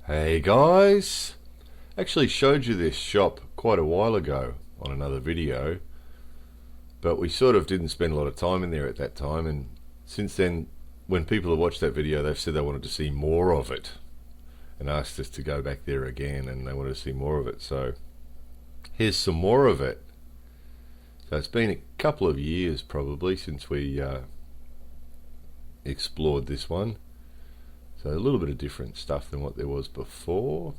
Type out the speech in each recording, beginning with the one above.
Hey guys, actually showed you this shop quite a while ago on another video, but we sort of didn't spend a lot of time in there at that time, and since then when people have watched that video they've said they wanted to see more of it and asked us to go back there again, and they wanted to see more of it, so here's some more of it. So it's been a couple of years probably since we explored this one. So a little bit of different stuff than what there was before.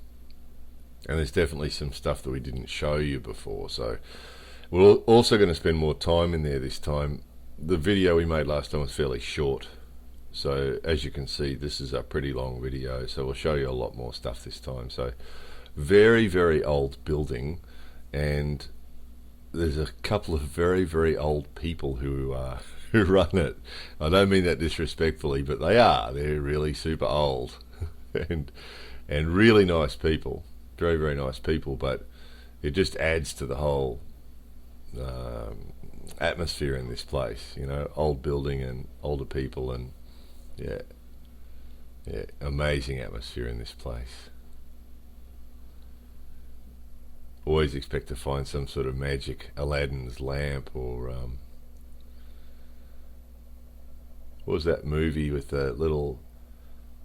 And there's definitely some stuff that we didn't show you before. So we're also going to spend more time in there this time. The video we made last time was fairly short. So as you can see, this is a pretty long video. So we'll show you a lot more stuff this time. So very, very old building. And there's a couple of very, very old people who run it. I don't mean that disrespectfully, but they are. They're really super old and really nice people. Very, very nice people, but it just adds to the whole atmosphere in this place. You know, old building and older people, and yeah, amazing atmosphere in this place. Always expect to find some sort of magic Aladdin's lamp, or what was that movie with the little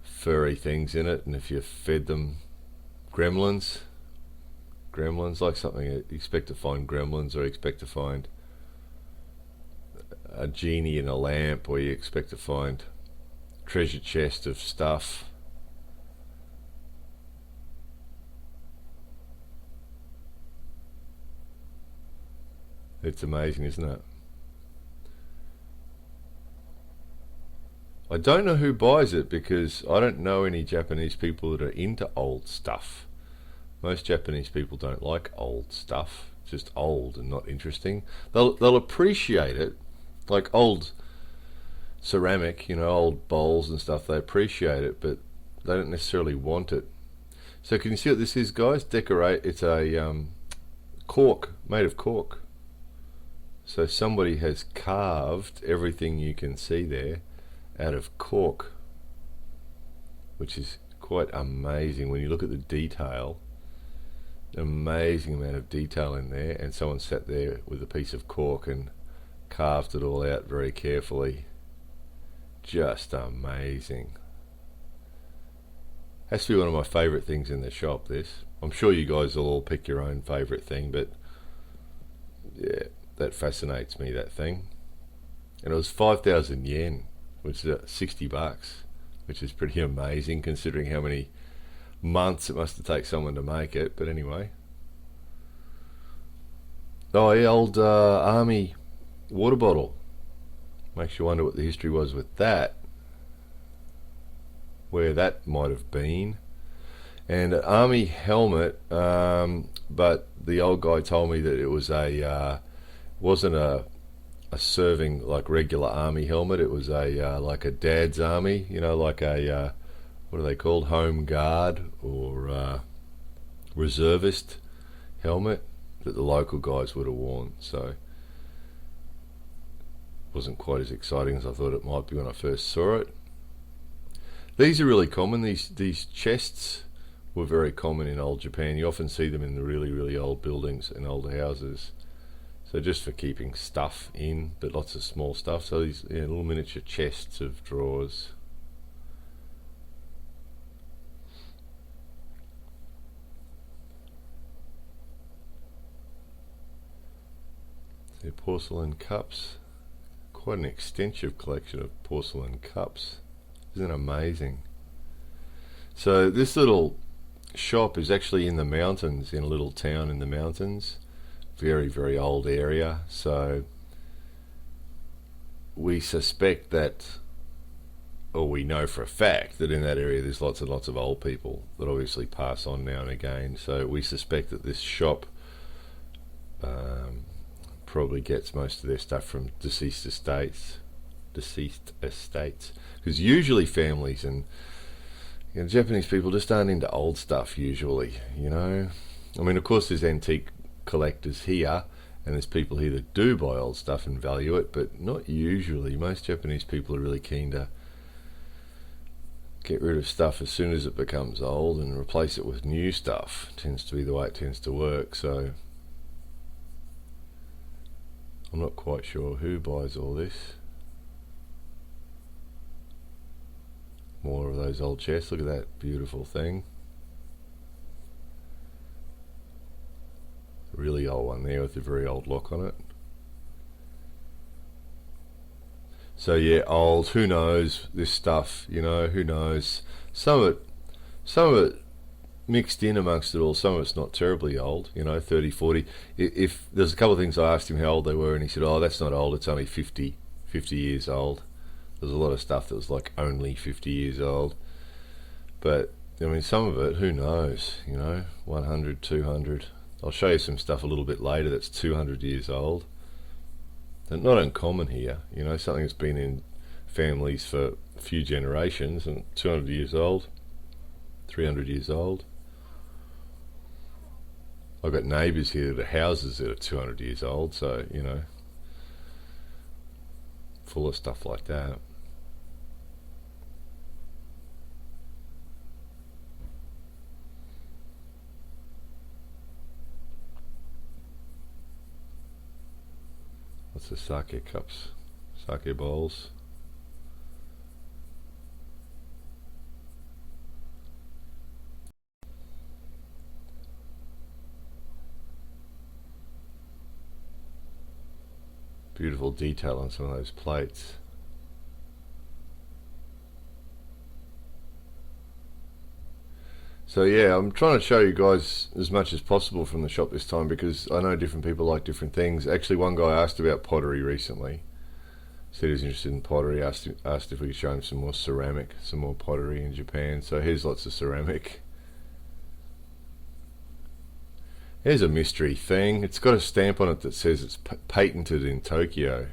furry things in it, and if you fed them gremlins, like something, you expect to find gremlins, or you expect to find a genie in a lamp, or you expect to find treasure chest of stuff. It's amazing, isn't it? I don't know who buys it, because I don't know any Japanese people that are into old stuff. Most Japanese people don't like old stuff. It's just old and not interesting. They'll appreciate it, like old ceramic, you know, old bowls and stuff. They appreciate it, but they don't necessarily want it. So can you see what this is, guys? It's a cork, made of cork. So somebody has carved everything you can see there out of cork, which is quite amazing when you look at the detail. Amazing amount of detail in there, and someone sat there with a piece of cork and carved it all out very carefully. Just amazing. Has to be one of my favourite things in the shop, this. I'm sure you guys will all pick your own favourite thing, but yeah, that fascinates me, that thing. And it was 5,000 yen, which is $60, which is pretty amazing considering how many months it must have taken someone to make it. But anyway, oh yeah, old army water bottle. Makes you wonder what the history was with that, where that might have been. And an army helmet, but the old guy told me that it was wasn't a serving like regular army helmet. It was a like a dad's army, you know, like a what are they called, home guard or reservist helmet that the local guys would have worn. So it wasn't quite as exciting as I thought it might be when I first saw it. These are really common. These chests were very common in old Japan. You often see them in the really, really old buildings and old houses. So just for keeping stuff in, but lots of small stuff. So these little miniature chests of drawers. So porcelain cups. Quite an extensive collection of porcelain cups. Isn't it amazing? So this little shop is actually in the mountains, in a little town in the mountains. Very, very old area. So we suspect that, or we know for a fact that in that area there's lots and lots of old people that obviously pass on now and again. So we suspect that this shop probably gets most of their stuff from deceased estates, because usually families and Japanese people just aren't into old stuff usually, you know. I mean, of course there's antique collectors here, and there's people here that do buy old stuff and value it, but not usually. Most Japanese people are really keen get rid of stuff as soon as it becomes old and replace it with new stuff. Tends to be the way it tends to work. So I'm not quite sure who buys all this. More of those old chests. Look at that beautiful thing. Really old one there with a very old lock on it. So yeah, old, who knows, this stuff, you know, who knows. Some of it mixed in amongst it all, some of it's not terribly old, you know, 30, 40. If there's a couple of things I asked him how old they were, and he said, oh, that's not old, it's only 50 years old. There's a lot of stuff that was like only 50 years old. But, I mean, some of it, who knows, you know, 100, 200. I'll show you some stuff a little bit later that's 200 years old. And not uncommon here, you know, something that's been in families for a few generations, and 200 years old, 300 years old. I've got neighbours here that are houses that are 200 years old, so, you know, full of stuff like that. Lots of sake cups, sake bowls. Beautiful detail on some of those plates. So yeah, I'm trying to show you guys as much as possible from the shop this time, because I know different people like different things. Actually, one guy asked about pottery recently. Said he was interested in pottery, asked if we could show him some more ceramic, some more pottery in Japan. So here's lots of ceramic. Here's a mystery thing. It's got a stamp on it that says it's patented in Tokyo,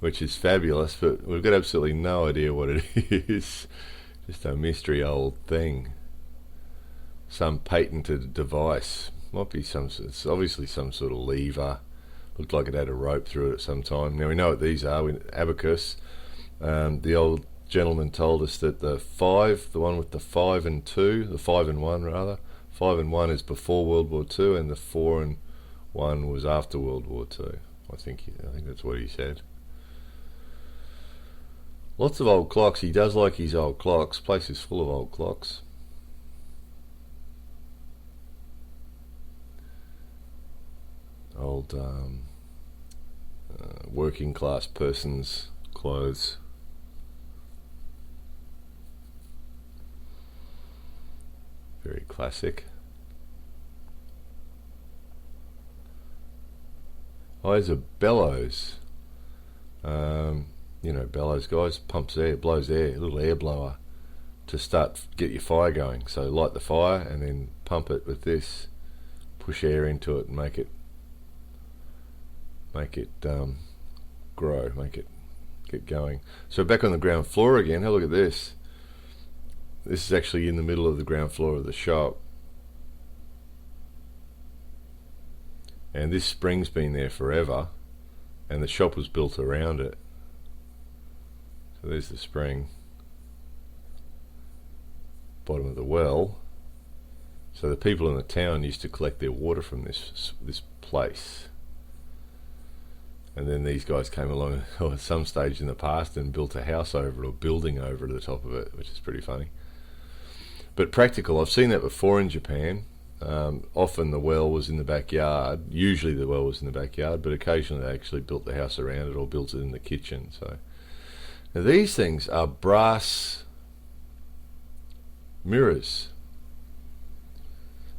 which is fabulous, but we've got absolutely no idea what it is. Just a mystery old thing. Some patented device. Might be it's obviously some sort of lever. Looked like it had a rope through it at some time. Now we know what these are. Abacus. The old gentleman told us that the one with the 5 and 2, the 5 and 1 rather, 5 and 1 is before World War II, and the 4 and 1 was after World War II. I think that's what he said. Lots of old clocks. He does like his old clocks. Place is full of old clocks. Old working class person's clothes. Very classic. Oh, there's a bellows. You know, bellows, guys, pumps air, blows air, a little air blower to get your fire going. So light the fire and then pump it with this, push air into it and make it grow, make it get going. So back on the ground floor again, have a look at this. This is actually in the middle of the ground floor of the shop. And this spring's been there forever, and the shop was built around it. So there's the spring, bottom of the well. So the people in the town used to collect their water from this place. And then these guys came along at some stage in the past and built a house over it, or building over the top of it, which is pretty funny. But practical. I've seen that before in Japan. Often the well was in the backyard. Usually the well was in the backyard, but occasionally they actually built the house around it or built it in the kitchen. So now these things are brass mirrors.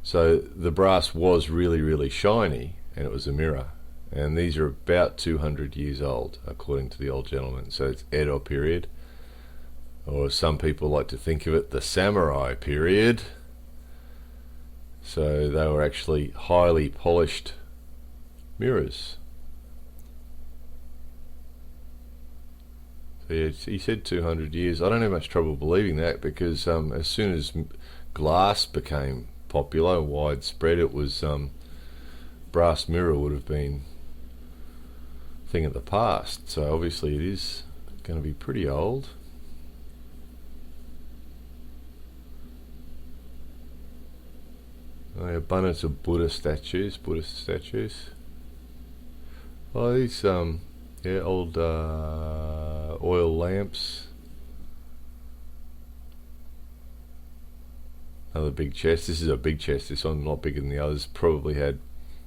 So the brass was really, really shiny, and it was a mirror. And these are about 200 years old, according to the old gentleman. So it's Edo period, or some people like to think of it, the samurai period. So they were actually highly polished mirrors. So yeah, he said 200 years. I don't have much trouble believing that, because as soon as glass became popular and widespread, it was brass mirror would have been a thing of the past. So obviously it is going to be pretty old. Oh, yeah, abundance of Buddhist statues. Oh, these yeah, old oil lamps. Another big chest. This is a big chest. This one not bigger than the others. Probably had,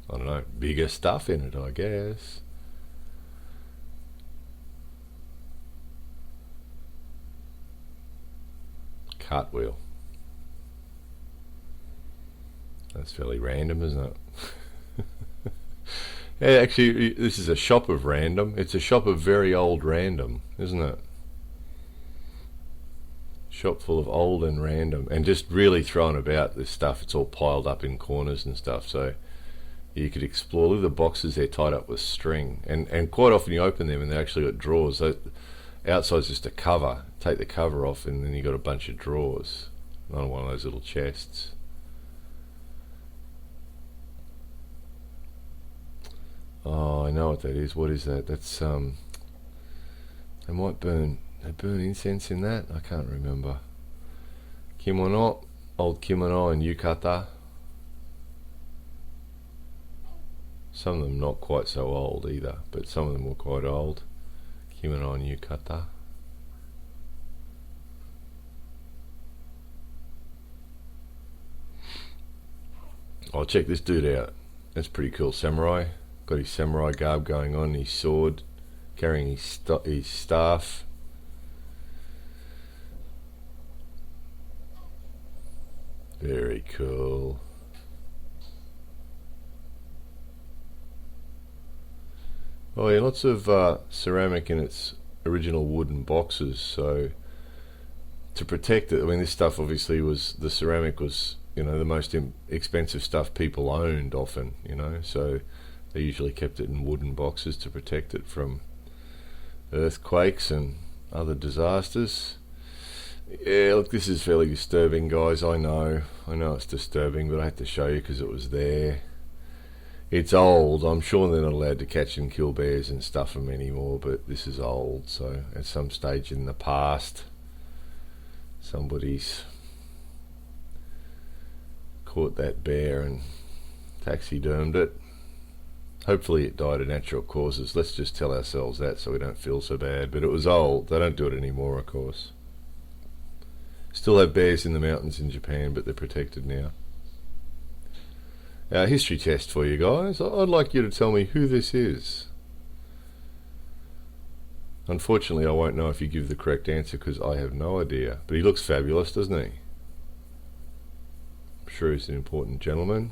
I don't know, bigger stuff in it, I guess. Cartwheel. That's fairly random, isn't it? Yeah, actually, this is a shop of random. It's a shop of very old random, isn't it? Shop full of old and random, and just really thrown about this stuff. It's all piled up in corners and stuff, so you could explore. Look at the boxes, they're tied up with string, and quite often you open them and they actually got drawers. So outside's just a cover. Take the cover off, and then you got a bunch of drawers. Not one of those little chests. Oh, I know what that is. What is that? That's they might burn. They burn incense in that. I can't remember. Kimono, old kimono and yukata. Some of them not quite so old either, but some of them were quite old. Kimono and yukata. Oh, check this dude out. That's pretty cool. Samurai. Got his samurai garb going on, his sword, carrying his staff. Very cool. Oh yeah, lots of ceramic in its original wooden boxes, so to protect it, I mean this stuff obviously was, the ceramic was, you know, the most expensive stuff people owned often, you know, so they usually kept it in wooden boxes to protect it from earthquakes and other disasters. Yeah, look, this is fairly disturbing, guys. I know it's disturbing, but I had to show you because it was there. It's old. I'm sure they're not allowed to catch and kill bears and stuff them anymore, but this is old, so at some stage in the past somebody's caught that bear and taxidermed it. Hopefully it died of natural causes. Let's just tell ourselves that so we don't feel so bad. But it was old. They don't do it anymore, of course. Still have bears in the mountains in Japan, but they're protected now. History test for you guys. I'd like you to tell me who this is. Unfortunately, I won't know if you give the correct answer because I have no idea. But he looks fabulous, doesn't he? I'm sure he's an important gentleman.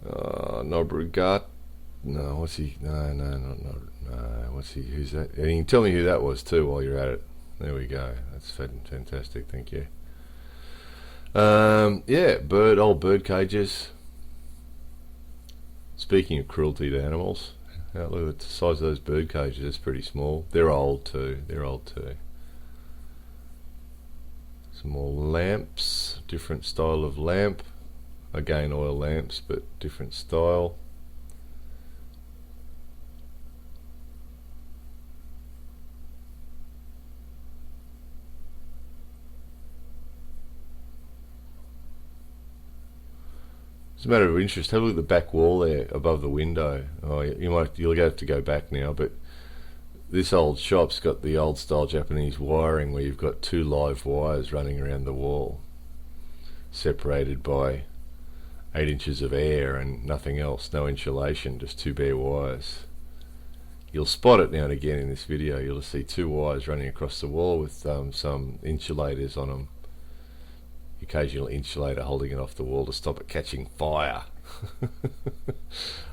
Nobrugat. No, what's he? No. What's he? Who's that? And you can tell me who that was too while you're at it. There we go. That's fantastic. Thank you. Yeah, old bird cages. Speaking of cruelty to animals, look at the size of those bird cages. It's pretty small. They're old too. Some more lamps. Different style of lamp. Again, oil lamps, but different style. As a matter of interest, have a look at the back wall there above the window. Oh, you'll have to go back now, but this old shop's got the old style Japanese wiring where you've got two live wires running around the wall, separated by 8 inches of air and nothing else, no insulation, just two bare wires. You'll spot it now and again in this video. You'll just see two wires running across the wall with some insulators on them. Occasional insulator holding it off the wall to stop it catching fire.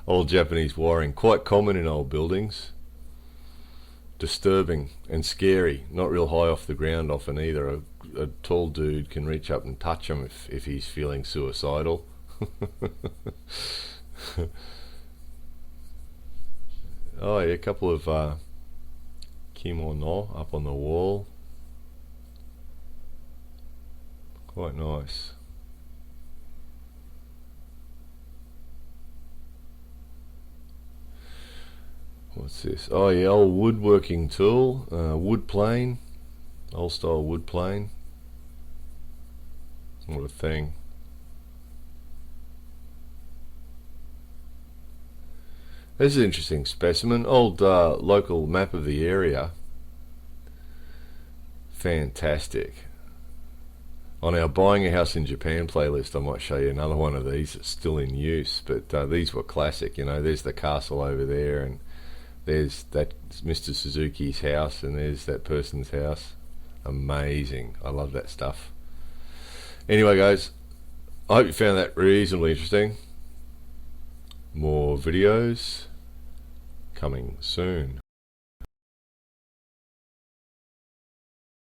Old Japanese wiring, quite common in old buildings. Disturbing and scary, not real high off the ground often either. A tall dude can reach up and touch them if he's feeling suicidal. Oh yeah, a couple of kimono up on the wall. Quite nice. What's this? Oh yeah, old woodworking tool, wood plane, old style wood plane. What a thing. This is an interesting specimen. Old local map of the area. Fantastic. On our Buying a House in Japan playlist, I might show you another one of these that's still in use, but these were classic. You know, there's the castle over there, and there's that Mr. Suzuki's house, and there's that person's house. Amazing. I love that stuff. Anyway, guys, I hope you found that reasonably interesting. More videos coming soon.